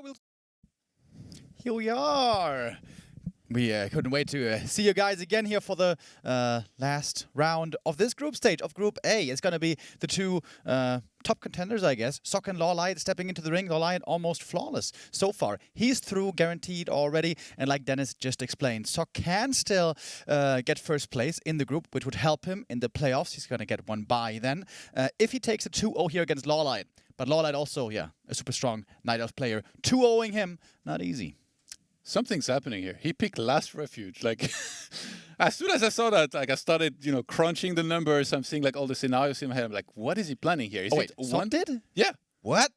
go. Here we are. We couldn't wait to see you guys again here for the last round of this group stage of Group A. It's going to be the two top contenders, I guess. Soki and LawLiet stepping into the ring. LawLiet almost flawless so far. He's through, guaranteed already. And like Dennis just explained, Soki can still get first place in the group, which would help him in the playoffs. He's going to get one bye then. If he takes a 2-0 here against LawLiet. But LawLiet also, yeah, a super strong Night Elf player. 2-0ing him, not easy. Something's happening here. He picked Last Refuge. Like, as soon as I saw that, like, I started, crunching the numbers. I'm seeing like all the scenarios in my head. I'm like, what is he planning here? Is wait, it one did? Yeah. What?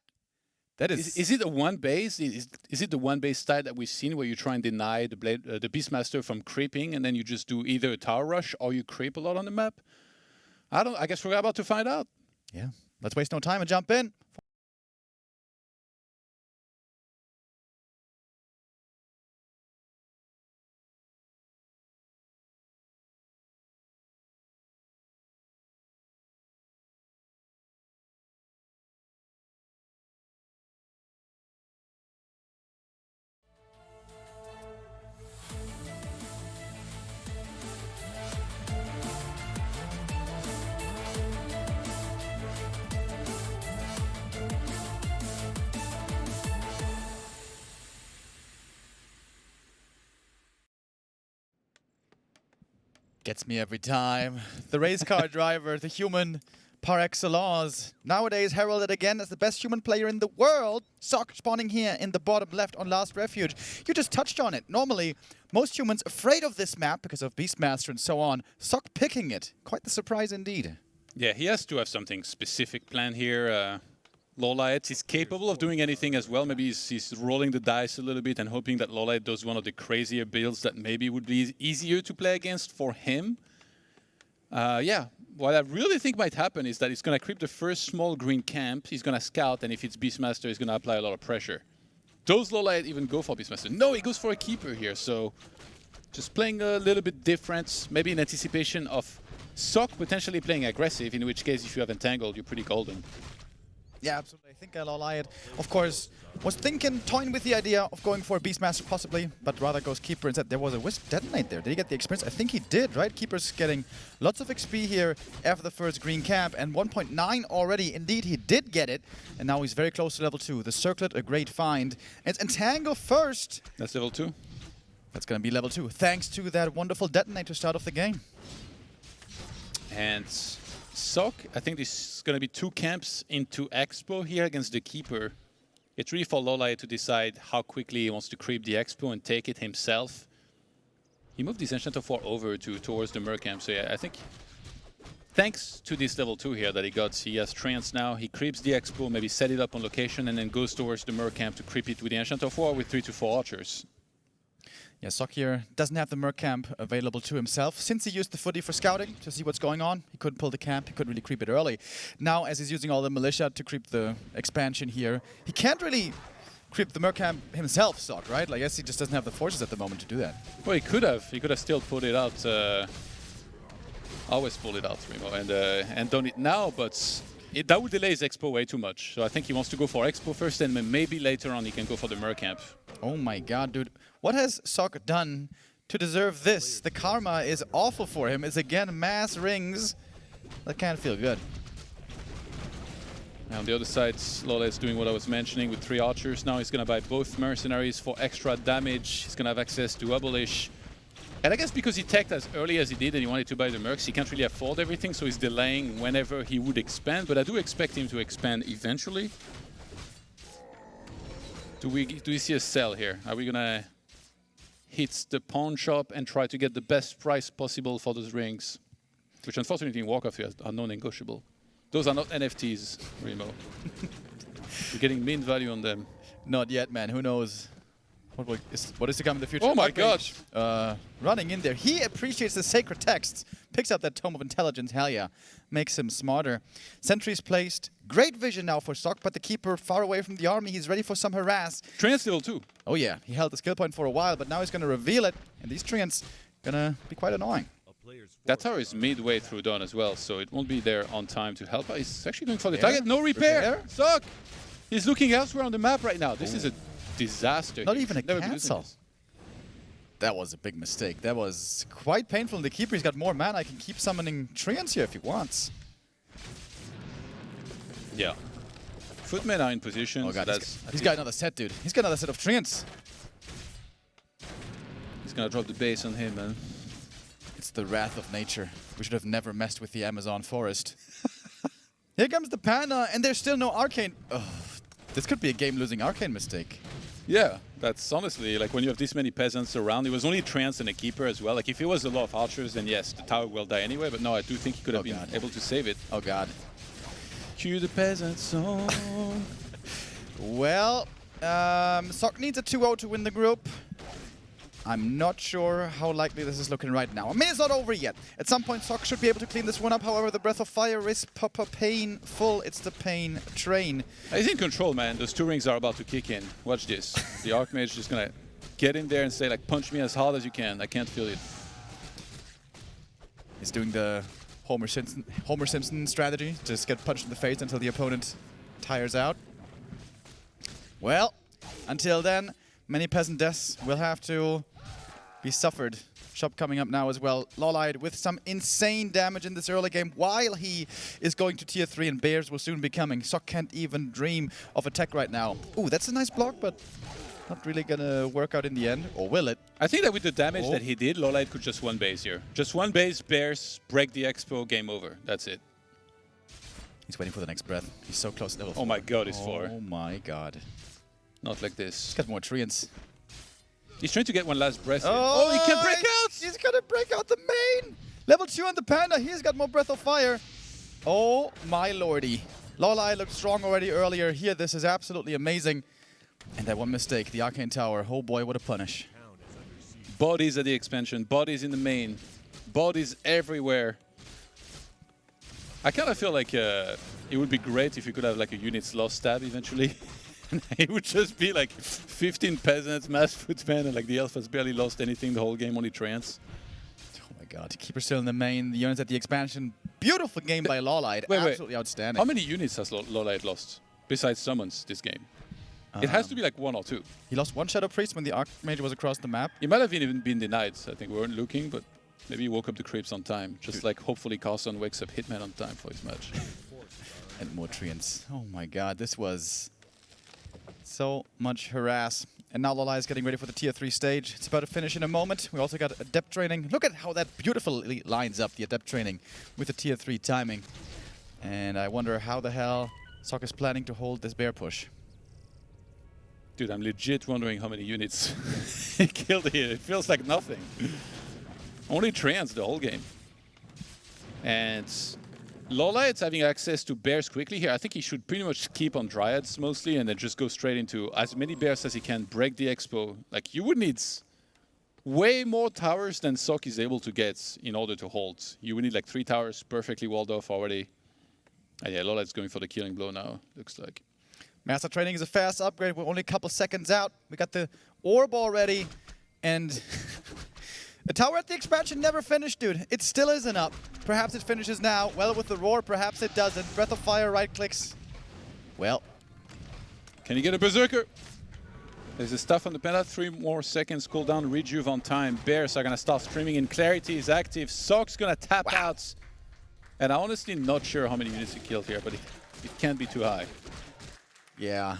That is. Is it a one base? Is it the one base style that we've seen where you try and deny the Beastmaster from creeping, and then you just do either a tower rush or you creep a lot on the map? I guess we're about to find out. Yeah. Let's waste no time and jump in. Gets me every time. The race car driver, the human par excellence. Nowadays heralded again as the best human player in the world. Soki spawning here in the bottom left on Last Refuge. You just touched on it. Normally, most humans afraid of this map because of Beastmaster and so on. Soki picking it. Quite the surprise indeed. Yeah, he has to have something specific planned here. LawLiet is capable of doing anything as well. Maybe he's rolling the dice a little bit and hoping that LawLiet does one of the crazier builds that maybe would be easier to play against for him. Yeah, what I really think might happen is that he's going to creep the first small green camp. He's going to scout, and if it's Beastmaster, he's going to apply a lot of pressure. Does LawLiet even go for Beastmaster? No, he goes for a keeper here. So just playing a little bit different, maybe in anticipation of Soki potentially playing aggressive, in which case if you have entangled, you're pretty golden. Yeah, absolutely. I think LawLiet, of course, was toying with the idea of going for a Beastmaster possibly, but rather goes Keeper instead. There was a Wisp Detonate there. Did he get the experience? I think he did, right? Keeper's getting lots of XP here after the first green camp, and 1.9 already. Indeed, he did get it, and now he's very close to level 2. The Circlet, a great find. And it's Entangle first. That's level 2. That's going to be level 2, thanks to that wonderful Detonate to start off the game. And Soki, I think this is going to be 2 camps into Expo here against the Keeper. It's really for LawLiet to decide how quickly he wants to creep the Expo and take it himself. He moved this Enchanter 4 over towards the Mer camp, so yeah, I think thanks to this level 2 here that he has Trance now, he creeps the Expo, maybe set it up on location, and then goes towards the Mer camp to creep it with the Enchanter 4 with 3 to 4 archers. Yeah, Soki here doesn't have the Merc camp available to himself. Since he used the footy for scouting to see what's going on, he couldn't pull the camp, he couldn't really creep it early. Now, as he's using all the militia to creep the expansion here, he can't really creep the Merc camp himself, Soki, right? Like, I guess he just doesn't have the forces at the moment to do that. Well, he could have still pulled it out. Always pulled it out, Remo, and done it now, but that would delay his Expo way too much. So I think he wants to go for Expo first, and maybe later on he can go for the Mer camp. Oh my god, dude. What has Soki done to deserve this? The karma is awful for him. It's again mass rings. That can't feel good. And on the other side, LawLiet's doing what I was mentioning with 3 archers. Now he's going to buy both mercenaries for extra damage. He's going to have access to Abolish. And I guess because he teched as early as he did and he wanted to buy the mercs, he can't really afford everything, so he's delaying whenever he would expand. But I do expect him to expand eventually. Do we see a sell here? Are we going to hit the pawn shop and try to get the best price possible for those rings? Which unfortunately in Warcraft are non-negotiable. Those are not NFTs, Remo. You're getting mint value on them. Not yet, man. Who knows what is to come in the future? Oh my gosh! Running in there. He appreciates the sacred texts. Picks up that Tome of Intelligence. Hell yeah. Makes him smarter. Sentries placed. Great vision now for Soki, but the Keeper far away from the army. He's ready for some harass. Treants level 2. Oh yeah. He held the skill point for a while, but now he's going to reveal it. And these Treants gonna be quite annoying. That tower is midway through done as well, so it won't be there on time to help. He's actually going for the target. No repair! Soki! He's looking elsewhere on the map right now. This is a disaster. Not He even a should never be losing cancel. this. That was a big mistake. That was quite painful. And the keeper, he's got more mana. I can keep summoning treants here if he wants. Yeah. Footmen are in position. Oh god, so he's got another set, dude. He's got another set of treants. He's gonna drop the base on him, man. It's the wrath of nature. We should have never messed with the Amazon forest. Here comes the Panda, and there's still no arcane. Oh, this could be a game-losing arcane mistake. Yeah, that's honestly, like when you have this many peasants around, it was only treants and a keeper as well. Like if it was a lot of archers, then yes, the tower will die anyway, but no, I do think he could have been able to save it. Oh god. Cue the peasant song. Well, Sock needs a 2-0 to win the group. I'm not sure how likely this is looking right now. I mean, it's not over yet. At some point, Sock should be able to clean this one up. However, the Breath of Fire is painful. It's the pain train. He's in control, man. Those 2 rings are about to kick in. Watch this. The Archmage is just gonna get in there and say, like, punch me as hard as you can. I can't feel it. He's doing the Homer Simpson strategy. Just get punched in the face until the opponent tires out. Well, until then, many peasant deaths will have to be suffered. Shop coming up now as well. LawLiet with some insane damage in this early game while he is going to tier 3 and bears will soon be coming. Sock can't even dream of attack right now. Ooh, that's a nice block, but not really gonna work out in the end. Or will it? I think that with the damage that he did, LawLiet could just one base here. Just one base, bears, break the expo, game over. That's it. He's waiting for the next breath. He's so close to level 4. Oh my god, he's 4. Oh my god. Not like this. He's got more treants. He's trying to get one last breath in. Oh, he can break out! He's gonna break out the main! Level 2 on the Panda, he's got more Breath of Fire. Oh my lordy. LawLiet looked strong already earlier. Here, this is absolutely amazing. And that one mistake, the Arcane Tower. Oh boy, what a punish. Bodies at the expansion, bodies in the main, bodies everywhere. I kind of feel like it would be great if you could have like a units lost stab eventually. It would just be like 15 peasants, mass footmen, and like the elf has barely lost anything the whole game, only treants. Oh my god, Keeper still in the main, the units at the expansion. Beautiful game by LawLiet, absolutely outstanding. How many units has LawLiet lost, besides summons, this game? It has to be like 1 or 2. He lost 1 Shadow Priest when the Archmage was across the map. It might have even been denied, I think we weren't looking, but maybe he woke up the creeps on time. Just like hopefully Carlson wakes up Hitman on time for his match. And more treants. Oh my god, this was so much harass. And now LawLiet is getting ready for the tier 3 stage. It's about to finish in a moment. We also got adept training. Look at how that beautifully lines up, the adept training, with the tier 3 timing. And I wonder how the hell Sock is planning to hold this bear push. Dude, I'm legit wondering how many units he killed here. It feels like nothing. Only treants the whole game. And LawLiet's having access to bears quickly here. I think he should pretty much keep on dryads mostly and then just go straight into as many bears as he can, break the expo. Like, you would need way more towers than Soki is able to get in order to hold. You would need like 3 towers perfectly walled off already. And yeah, LawLiet's going for the killing blow now, looks like. Master Training is a fast upgrade. We're only a couple seconds out. We got the orb already. And the tower at the expansion never finished, dude. It still isn't up. Perhaps it finishes now. Well, with the roar, perhaps it doesn't. Breath of Fire right clicks. Well. Can you get a Berserker? There's the stuff on the Panda. 3 more seconds. Cooldown, rejuve on time. Bears are going to start streaming in. Clarity is active. Sock's going to tap out. And I'm honestly not sure how many units he killed here, but it can't be too high. Yeah,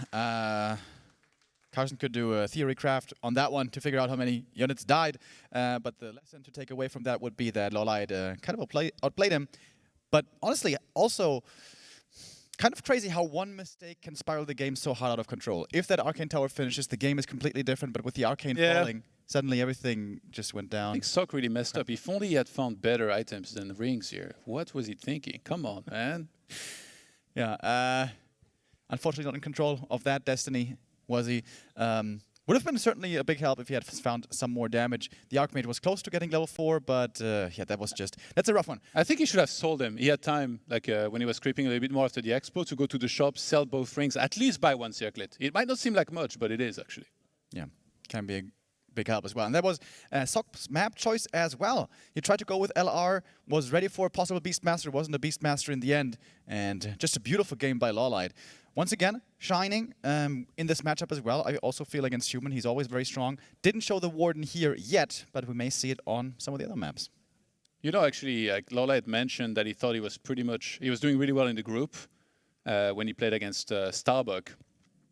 Carson could do a theory craft on that one to figure out how many units died. But the lesson to take away from that would be that LawLiet kind of outplayed him. But honestly, also kind of crazy how one mistake can spiral the game so hard out of control. If that Arcane Tower finishes, the game is completely different. But with the Arcane falling, suddenly everything just went down. I think Sock really messed up. If only he had found better items than rings here. What was he thinking? Come on, man. Yeah, unfortunately not in control of that destiny, was he? Would have been certainly a big help if he had found some more damage. The Archmage was close to getting level 4, but yeah, that's a rough one. I think he should have sold them. He had time, like when he was creeping a little bit more after the expo, to go to the shop, sell both rings, at least buy 1 circlet. It might not seem like much, but it is actually. Yeah, can be a big help as well. And that was Sok's map choice as well. He tried to go with LR, was ready for a possible Beastmaster, wasn't a Beastmaster in the end, and just a beautiful game by LawLiet. Once again, shining in this matchup as well. I also feel against Human, he's always very strong. Didn't show the Warden here yet, but we may see it on some of the other maps. You know, actually, LawLiet mentioned that he thought he was doing really well in the group when he played against Starbuck,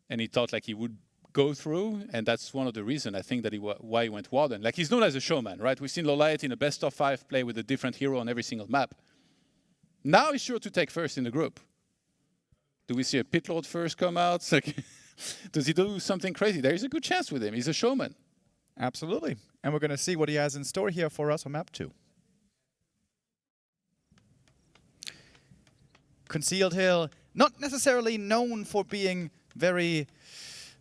and he thought like he would go through, and that's one of the reasons I think that why he went Warden. Like, he's known as a showman, right? We've seen LawLiet in a best of 5 play with a different hero on every single map. Now he's sure to take first in the group. Do we see a Pit Lord first come out? Like, does he do something crazy? There is a good chance with him. He's a showman. Absolutely. And we're going to see what he has in store here for us on map 2. Concealed Hill, not necessarily known for being very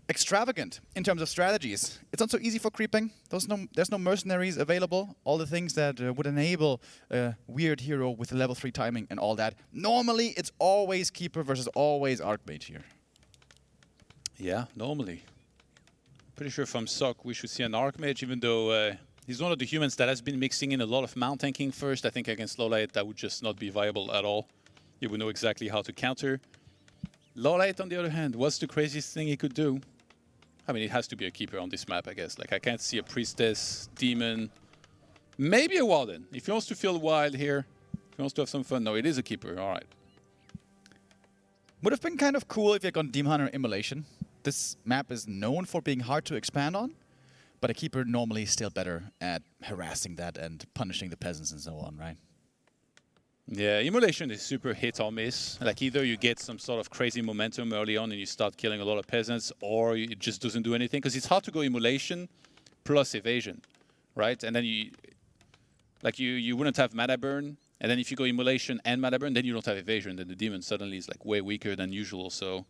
extravagant in terms of strategies. It's not so easy for creeping. There's no mercenaries available. All the things that would enable a weird hero with level 3 timing and all that. Normally, it's always Keeper versus always Archmage here. Yeah, normally. Pretty sure from Sok we should see an Archmage, even though he's one of the humans that has been mixing in a lot of mount tanking first. I think against LawLiet that would just not be viable at all. He would know exactly how to counter. LawLiet, on the other hand, what's the craziest thing he could do? I mean, it has to be a Keeper on this map, I guess. Like, I can't see a Priestess, Demon, maybe a Warden. If he wants to feel wild here, if he wants to have some fun, no, it is a Keeper, all right. Would have been kind of cool if you had gone Demon Hunter Immolation. This map is known for being hard to expand on, but a Keeper normally is still better at harassing that and punishing the peasants and so on, right? Yeah, Immolation is super hit or miss. Like, either you get some sort of crazy momentum early on and you start killing a lot of peasants, or it just doesn't do anything. Because it's hard to go Immolation plus Evasion, right? And then you wouldn't have Mana Burn. And then if you go Immolation and Mana Burn, then you don't have Evasion. Then the Demon suddenly is like way weaker than usual. So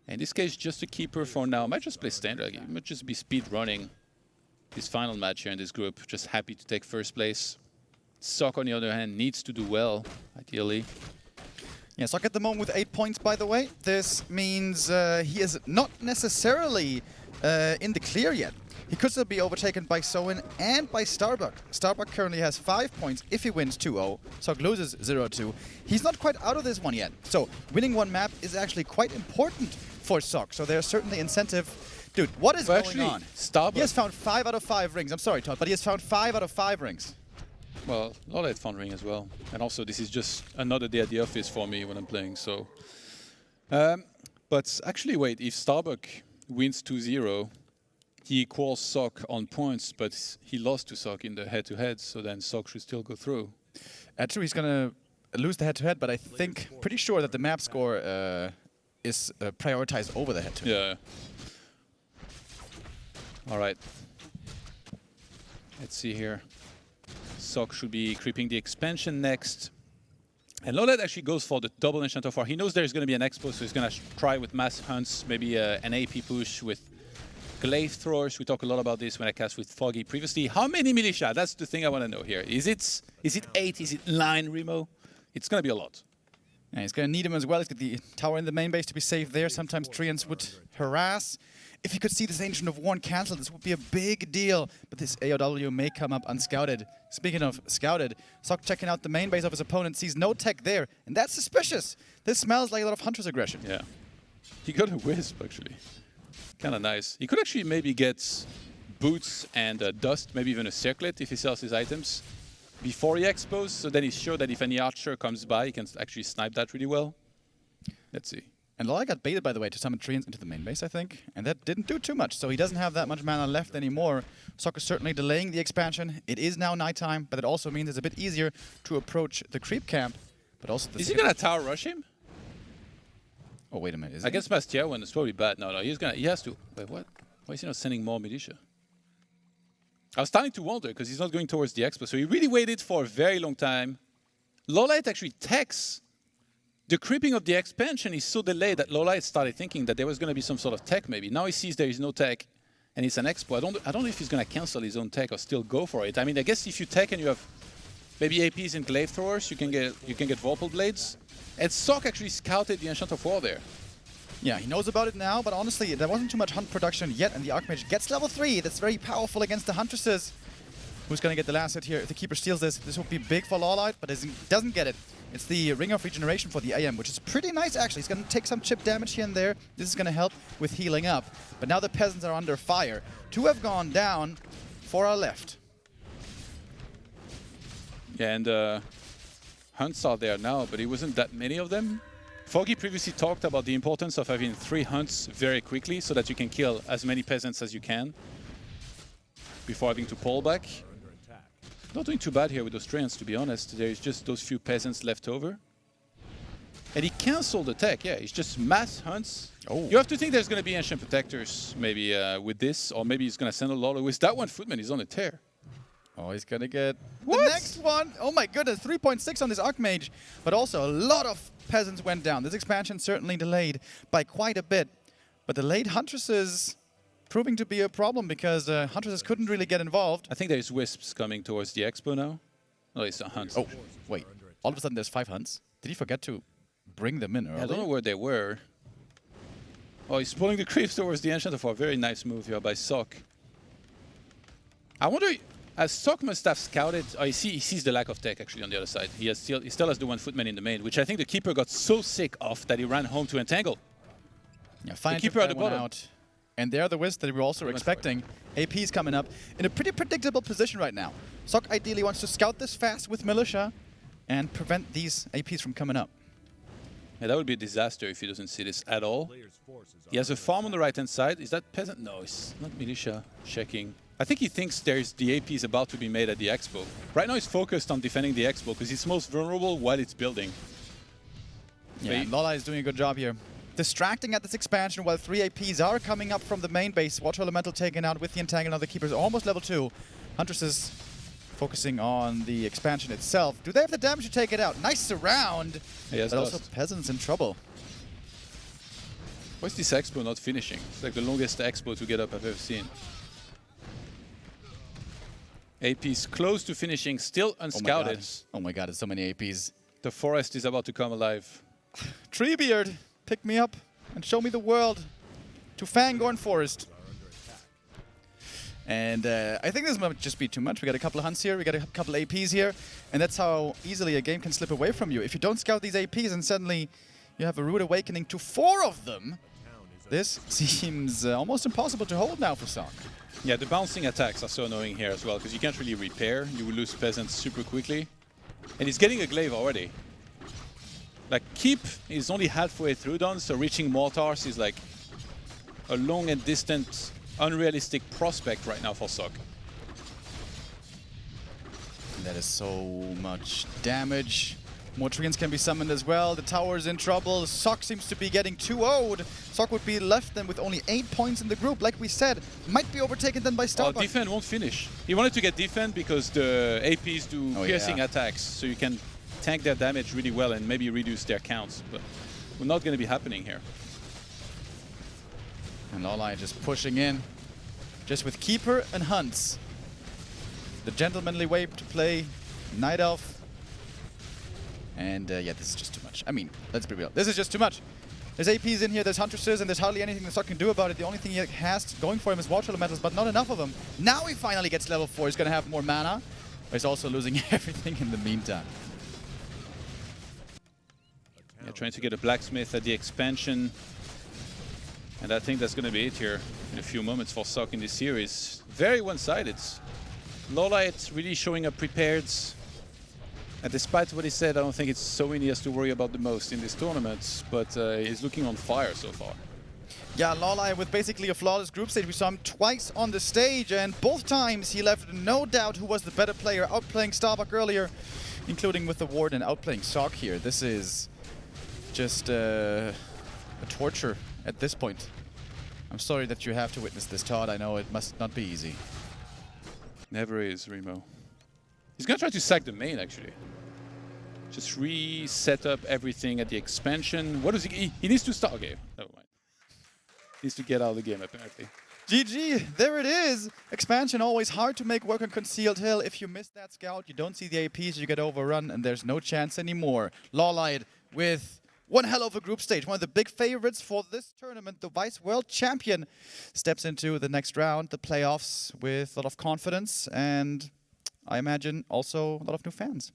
in this case, just a Keeper for now. Might just play Standard. It might just be speed running this final match here in this group. Just happy to take first place. Sok, on the other hand, needs to do well, ideally. Yeah, Sok at the moment with 8 points, by the way. This means he is not necessarily in the clear yet. He could still be overtaken by Soin and by Starbuck. Starbuck currently has 5 points if he wins 2-0. Sok loses 0-2. He's not quite out of this one yet. So winning one map is actually quite important for Sok. So there's certainly incentive. Dude, what is going on? Starbuck. He has found 5 out of 5 rings. I'm sorry, ToD, but he has found 5 out of 5 rings. Well, LawLiet found ring as well. And also, this is just another day at the office for me when I'm playing, so. But actually, wait, if Starbuck wins 2-0, he equals Sok on points, but he lost to Sok in the head-to-head, so then Sok should still go through. True, he's going to lose the head-to-head, but I think, pretty sure that the map score is prioritized over the head-to-head. Yeah. All right. Let's see here. Sok should be creeping the expansion next. And LawLiet actually goes for the double enchant of war. He knows there's going to be an expo, so he's going to try with mass hunts, maybe an AP push with glaive throwers. We talked a lot about this when I cast with Foggy previously. How many militia? That's the thing I want to know here. Is it 8? Is it 9, Remo? It's going to be a lot. Yeah, he's going to need him as well. He's got the tower in the main base to be safe there. Sometimes Treants would harass. If you could see this Ancient of Warn cancelled, this would be a big deal. But this AOW may come up unscouted. Speaking of scouted, Sok checking out the main base of his opponent, sees no tech there. And that's suspicious. This smells like a lot of Huntress aggression. Yeah. He got a wisp, actually. Kind of nice. He could actually maybe get boots and dust, maybe even a circlet if he sells his items before he expos. So then he's sure that if any archer comes by, he can actually snipe that really well. Let's see. And LawLiet got baited, by the way, to summon Treants into the main base, I think. And that didn't do too much, so he doesn't have that much mana left anymore. Sok is certainly delaying the expansion. It is now nighttime, but it also means it's a bit easier to approach the creep camp. But also is he gonna tower rush him? Oh, wait a minute. Against Bastia, when it's probably bad. No, he has to. Wait, what? Why is he not sending more militia? I was starting to wonder, because he's not going towards the expo, so he really waited for a very long time. LawLiet actually techs. The creeping of the expansion is so delayed that LawLiet started thinking that there was going to be some sort of tech maybe. Now he sees there is no tech and it's an expo. I don't know if he's going to cancel his own tech or still go for it. I mean, I guess if you tech and you have maybe APs and glaive throwers, you can get Vorpal Blades. And Sok actually scouted the Enchant of War there. Yeah, he knows about it now, but honestly, there wasn't too much hunt production yet, and the Archmage gets level 3. That's very powerful against the Huntresses. Who's going to get the last hit here? If the Keeper steals this, this would be big for LawLiet, but doesn't get it. It's the Ring of Regeneration for the AM, which is pretty nice, actually. He's going to take some chip damage here and there. This is going to help with healing up. But now the Peasants are under fire. 2 have gone down, 4 are left. Yeah, and hunts are there now, but it wasn't that many of them. Foggy previously talked about the importance of having 3 hunts very quickly so that you can kill as many peasants as you can before having to pull back. Not doing too bad here with those treants, to be honest. There's just those few peasants left over. And he cancelled the tech, yeah, it's just mass hunts. Oh. You have to think there's going to be Ancient Protectors maybe with this, or maybe he's going to send a lot of... With that one, Footman is on a tear. Oh, he's going to get What? the next one. Oh my goodness, 3.6 on this Archmage. But also a lot of Peasants went down. This expansion certainly delayed by quite a bit. But the late Huntresses proving to be a problem because Huntresses couldn't really get involved. I think there's Wisps coming towards the Expo now. No, it's a hunt. Oh, wait. All of a sudden there's 5 hunts. Did he forget to bring them in early? I don't know where they were. Oh, he's pulling the creeps towards the Ancient of War. Very nice move here by Sok. I wonder, as Sok must have scouted, oh, he sees the lack of tech actually on the other side. He still has the 1 Footman in the main, which I think the Keeper got so sick of that he ran home to entangle. Yeah, fine. The Keeper at the bottom. Out. And there are the Wisps that we were also expecting. AP's coming up in a pretty predictable position right now. Sok ideally wants to scout this fast with Militia and prevent these APs from coming up. Yeah, that would be a disaster if he doesn't see this at all. He has a farm on the right-hand side. Is that Peasant? No, it's not Militia checking. I think he thinks there's the AP is about to be made at the Expo. Right now he's focused on defending the Expo because it's most vulnerable while it's building. Yeah, and LawLiet is doing a good job here. Distracting at this expansion while 3 APs are coming up from the main base. Water Elemental taken out with the Entangle. Now the Keeper's almost level 2. Huntress is focusing on the expansion itself. Do they have the damage to take it out? Nice surround. Yes, but also Peasants in trouble. Why is this Expo not finishing? It's like the longest Expo to get up I've ever seen. AP's close to finishing, still unscouted. Oh my god, there's so many APs. The forest is about to come alive. Treebeard, pick me up and show me the world. To Fangorn Forest. And I think this might just be too much. We got a couple of hunts here, we got a couple of APs here, and that's how easily a game can slip away from you. If you don't scout these APs and suddenly you have a rude awakening to 4 of them, this seems almost impossible to hold now for Sok. Yeah, the bouncing attacks are so annoying here as well because you can't really repair. You will lose peasants super quickly. And he's getting a glaive already. Like, Keep is only halfway through done, so reaching Mortars is like a long and distant, unrealistic prospect right now for Sok. That is so much damage. More treants can be summoned as well. The tower's in trouble. Sok seems to be getting 2-0'd. Sok would be left then with only 8 points in the group. Like we said, might be overtaken then by Starbuck. Well, Defend won't finish. He wanted to get Defend because the APs do piercing attacks, so you can tank their damage really well and maybe reduce their counts. But we're not going to be happening here. And LawLiet just pushing in. Just with Keeper and Hunts. The gentlemanly way to play Night Elf. And yeah, this is just too much. I mean, let's be real. This is just too much. There's APs in here, there's Huntresses, and there's hardly anything that Sok can do about it. The only thing he has going for him is Water Elementals, but not enough of them. Now he finally gets level 4. He's going to have more mana. But he's also losing everything in the meantime. Yeah, trying to get a Blacksmith at the expansion. And I think that's going to be it here in a few moments for Sok in this series. Very one-sided. LawLiet really showing up prepared. And despite what he said, I don't think it's Soin he has to worry about the most in this tournament, but he's looking on fire so far. Yeah, LawLiet with basically a flawless group stage. We saw him twice on the stage, and both times he left no doubt who was the better player, outplaying Starbuck earlier, including with the Ward and outplaying Sok here. This is just a torture at this point. I'm sorry that you have to witness this, ToD. I know it must not be easy. Never is, Remo. He's going to try to sack the main, actually. Just reset up everything at the expansion. What does he needs to start. Okay, never mind. He needs to get out of the game, apparently. GG, there it is. Expansion always hard to make work on Concealed Hill. If you miss that scout, you don't see the APs, you get overrun, and there's no chance anymore. LawLiet with One hell of a group stage. One of the big favorites for this tournament, the Vice World Champion, steps into the next round, the playoffs, with a lot of confidence and I imagine also a lot of new fans.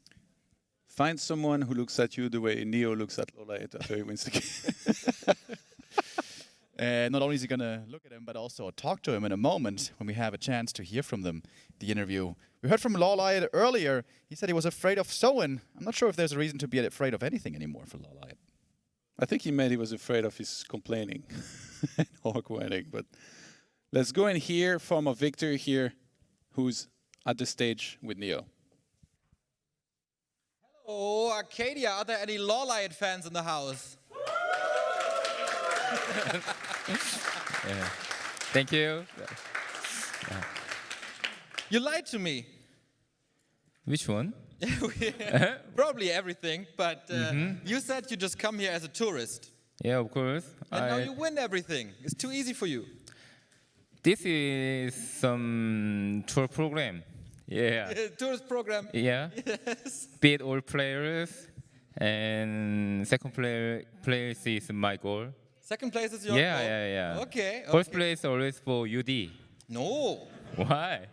Find someone who looks at you the way Neo looks at LawLiet after he wins the game. And not only is he going to look at him, but also talk to him in a moment when we have a chance to hear from them, the interview. We heard from LawLiet earlier. He said he was afraid of Soen. I'm not sure if there's a reason to be afraid of anything anymore for LawLiet. I think he meant he was afraid of his complaining and awkwarding. But let's go and hear from a Victor here who's at the stage with Neo. Hello, Arcadia. Are there any LawLiet fans in the house? Yeah. Thank you. You lied to me. Which one? Probably everything, but you said you just come here as a tourist. Yeah, of course. And now you win everything. It's too easy for you. This is some tour program. Yeah. Tourist program. Yeah. Yes. Beat all players, and second place is my goal. Second place is your Yeah, goal? yeah, yeah. Okay. First place always for UD. No. Why?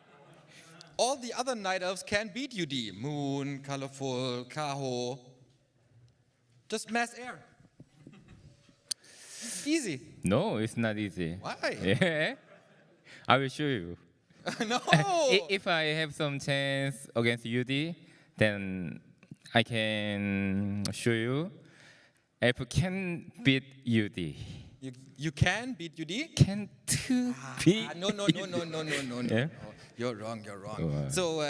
All the other night elves can beat UD. Moon, Colorful, Kaho. Just mass air. Easy. No, it's not easy. Why? Yeah. I will show you. No. If I have some chance against UD, then I can show you. If I can beat UD. You can beat UD? Can to beat No. Yeah? You're wrong, you're wrong. Oh, So,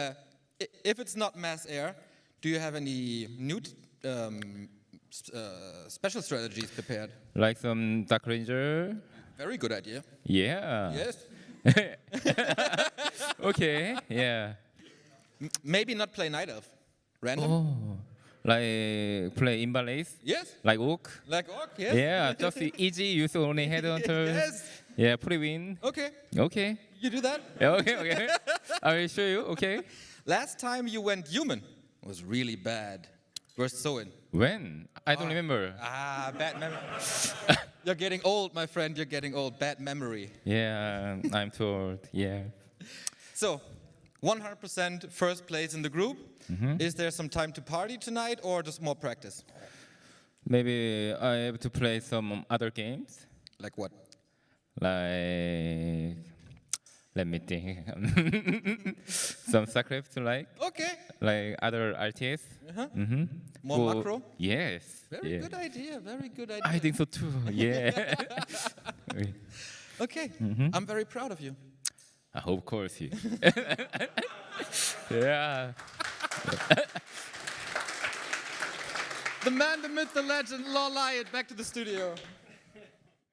if it's not mass air, do you have any new special strategies prepared? Like some Dark Ranger? Very good idea. Yeah. Yes. Okay, yeah. Maybe not play Night Elf. Random? Oh, like play Imbalace? Yes. Like Orc? Like Orc, yes. Yeah, just easy, use only headhunters. Yes. Yeah, pretty win. Okay. Okay. You do that? Yeah, okay. I will show you, okay. Last time you went human was really bad. Versus Soen. When? I don't remember. Bad memory. You're getting old, my friend. You're getting old. Bad memory. Yeah, I'm told, yeah. So, 100% first place in the group. Is there some time to party tonight or just more practice? Maybe I have to play some other games. Like what? Like, let me think. Some Warcraft, like other RTS. More macro? Yes. Very good idea. Very good idea. I think so too. Yeah. Okay. I'm very proud of you. Of course. Yeah. The man, the myth, the legend, LawLiet, back to the studio.